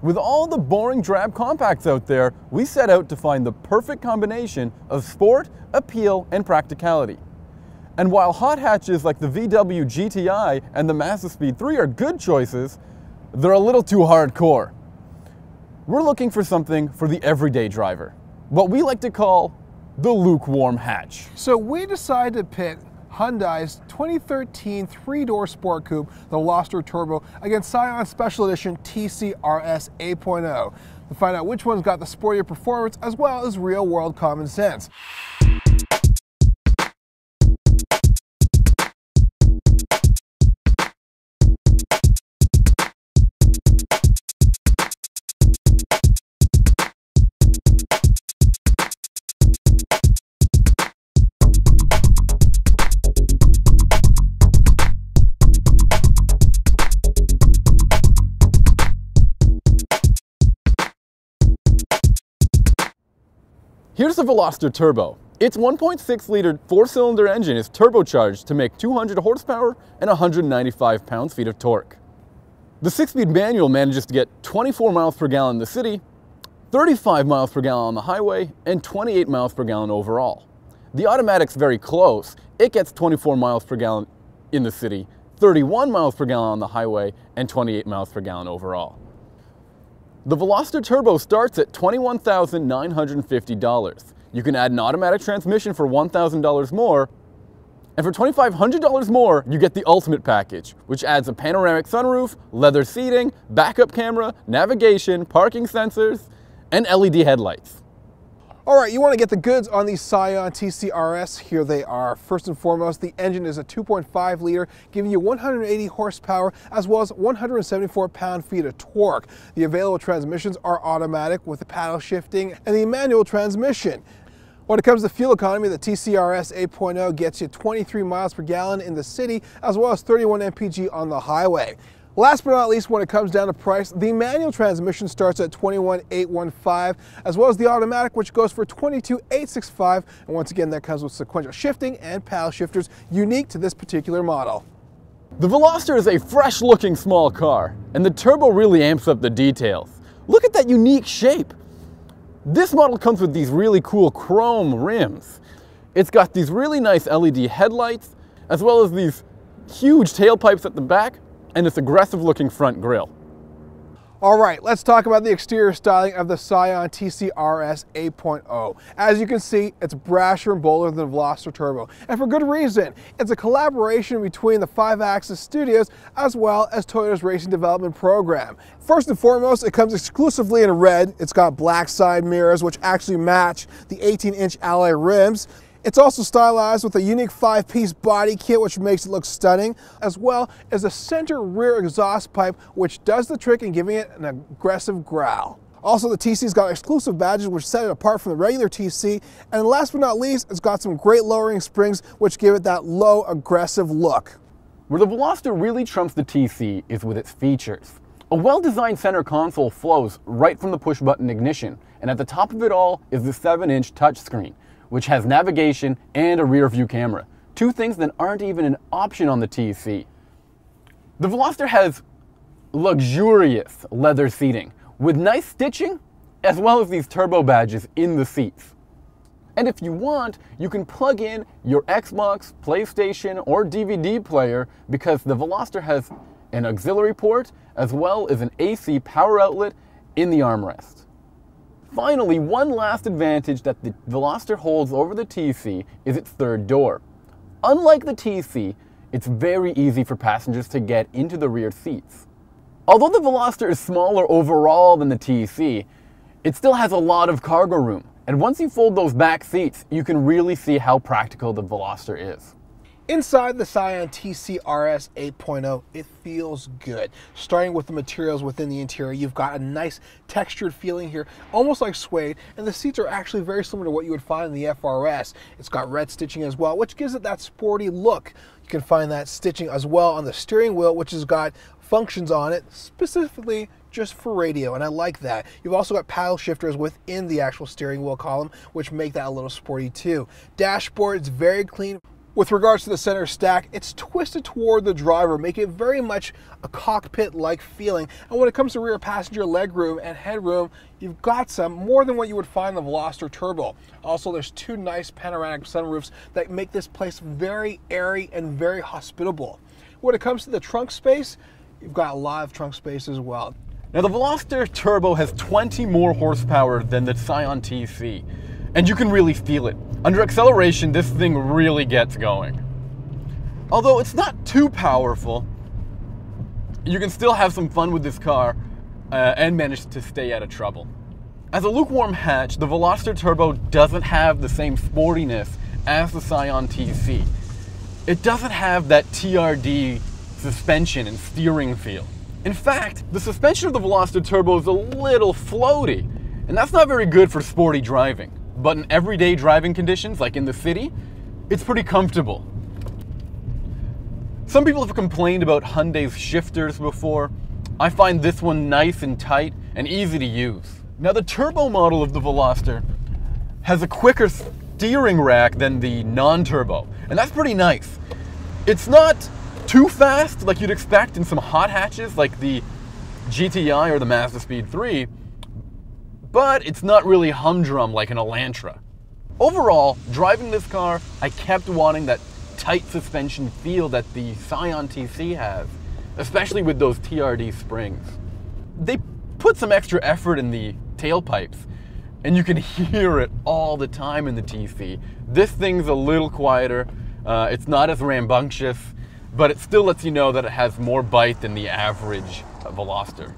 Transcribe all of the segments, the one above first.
With all the boring drab compacts out there, we set out to find the perfect combination of sport, appeal, and practicality. And while hot hatches like the VW GTI and the Mazda Speed 3 are good choices, they're a little too hardcore. We're looking for something for the everyday driver, what we like to call the lukewarm hatch. So we decided to pit Hyundai's 2013 three-door sport coupe, the Veloster Turbo, against Scion Special Edition TCRS 8.0 to find out which one's got the sportier performance as well as real-world common sense. Here's the Veloster Turbo. Its 1.6-liter four-cylinder engine is turbocharged to make 200 horsepower and 195 pound-feet of torque. The 6-speed manual manages to get 24 miles per gallon in the city, 35 miles per gallon on the highway, and 28 miles per gallon overall. The automatic's very close. It gets 24 miles per gallon in the city, 31 miles per gallon on the highway, and 28 miles per gallon overall. The Veloster Turbo starts at $21,950. You can add an automatic transmission for $1,000 more, and for $2,500 more, you get the ultimate package, which adds a panoramic sunroof, leather seating, backup camera, navigation, parking sensors, and LED headlights. All right, you want to get the goods on the Scion TCRS, here they are. First and foremost, the engine is a 2.5 liter, giving you 180 horsepower as well as 174 pound-feet of torque. The available transmissions are automatic with the paddle shifting and the manual transmission. When it comes to fuel economy, the TCRS 8.0 gets you 23 miles per gallon in the city as well as 31 mpg on the highway. Last but not least, when it comes down to price, the manual transmission starts at $21,815, as well as the automatic, which goes for $22,865. And once again, that comes with sequential shifting and paddle shifters unique to this particular model. The Veloster is a fresh-looking small car, and the Turbo really amps up the details. Look at that unique shape. This model comes with these really cool chrome rims. It's got these really nice LED headlights, as well as these huge tailpipes at the back, and its aggressive-looking front grille. All right, let's talk about the exterior styling of the Scion TCRS 8.0. As you can see, it's brasher and bolder than the Veloster Turbo, and for good reason. It's a collaboration between the 5-Axis Studios as well as Toyota's Racing Development Program. First and foremost, it comes exclusively in red. It's got black side mirrors, which actually match the 18-inch alloy rims. It's also stylized with a unique 5-piece body kit, which makes it look stunning, as well as a center rear exhaust pipe, which does the trick in giving it an aggressive growl. Also, the TC's got exclusive badges which set it apart from the regular TC, and last but not least, it's got some great lowering springs which give it that low, aggressive look. Where the Veloster really trumps the TC is with its features. A well-designed center console flows right from the push-button ignition, and at the top of it all is the 7-inch touchscreen, which has navigation and a rear view camera, two things that aren't even an option on the TC. The Veloster has luxurious leather seating with nice stitching, as well as these turbo badges in the seats. And if you want, you can plug in your Xbox, PlayStation, or DVD player because the Veloster has an auxiliary port as well as an AC power outlet in the armrest. Finally, one last advantage that the Veloster holds over the TC is its third door. Unlike the TC, it's very easy for passengers to get into the rear seats. Although the Veloster is smaller overall than the TC, it still has a lot of cargo room, and once you fold those back seats, you can really see how practical the Veloster is. Inside the Scion TCRS 8.0, it feels good. Starting with the materials within the interior, you've got a nice textured feeling here, almost like suede, and the seats are actually very similar to what you would find in the FRS. It's got red stitching as well, which gives it that sporty look. You can find that stitching as well on the steering wheel, which has got functions on it specifically just for radio, and I like that. You've also got paddle shifters within the actual steering wheel column, which make that a little sporty too. Dashboard is very clean, With regards to the center stack, it's twisted toward the driver, making it very much a cockpit-like feeling. And when it comes to rear passenger legroom and headroom, you've got some, more than what you would find in the Veloster Turbo. Also, there's two nice panoramic sunroofs that make this place very airy and very hospitable. When it comes to the trunk space, you've got a lot of trunk space as well. Now, the Veloster Turbo has 20 more horsepower than the Scion TC, and you can really feel it. Under acceleration, this thing really gets going. Although it's not too powerful, you can still have some fun with this car and manage to stay out of trouble. As a lukewarm hatch, the Veloster Turbo doesn't have the same sportiness as the Scion TC. It doesn't have that TRD suspension and steering feel. In fact, the suspension of the Veloster Turbo is a little floaty, and that's not very good for sporty driving. But in everyday driving conditions, like in the city, it's pretty comfortable. Some people have complained about Hyundai's shifters before. I find this one nice and tight and easy to use. Now, the turbo model of the Veloster has a quicker steering rack than the non-turbo, and that's pretty nice. It's not too fast like you'd expect in some hot hatches like the GTI or the Mazda Speed 3, but it's not really humdrum like an Elantra. Overall, driving this car, I kept wanting that tight suspension feel that the Scion TC has, especially with those TRD springs. They put some extra effort in the tailpipes, and you can hear it all the time in the TC. This thing's a little quieter, it's not as rambunctious, but it still lets you know that it has more bite than the average Veloster.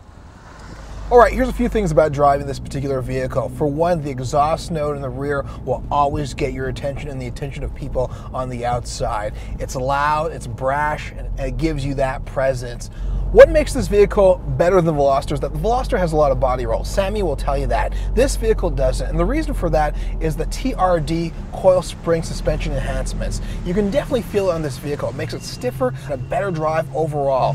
All right, here's a few things about driving this particular vehicle. For one, the exhaust note in the rear will always get your attention and the attention of people on the outside. It's loud, it's brash, and it gives you that presence. What makes this vehicle better than the Veloster is that the Veloster has a lot of body roll. Sammy will tell you that. This vehicle doesn't, and the reason for that is the TRD coil spring suspension enhancements. You can definitely feel it on this vehicle. It makes it stiffer and a better drive overall.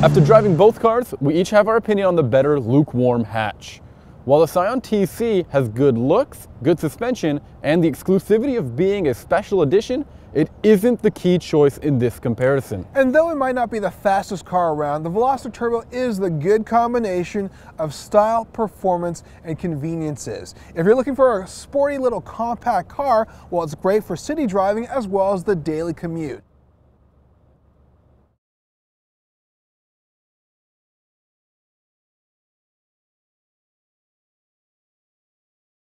After driving both cars, we each have our opinion on the better lukewarm hatch. While the Scion TC has good looks, good suspension, and the exclusivity of being a special edition, it isn't the key choice in this comparison. And though it might not be the fastest car around, the Veloster Turbo is the good combination of style, performance, and conveniences. If you're looking for a sporty little compact car, well, it's great for city driving as well as the daily commute.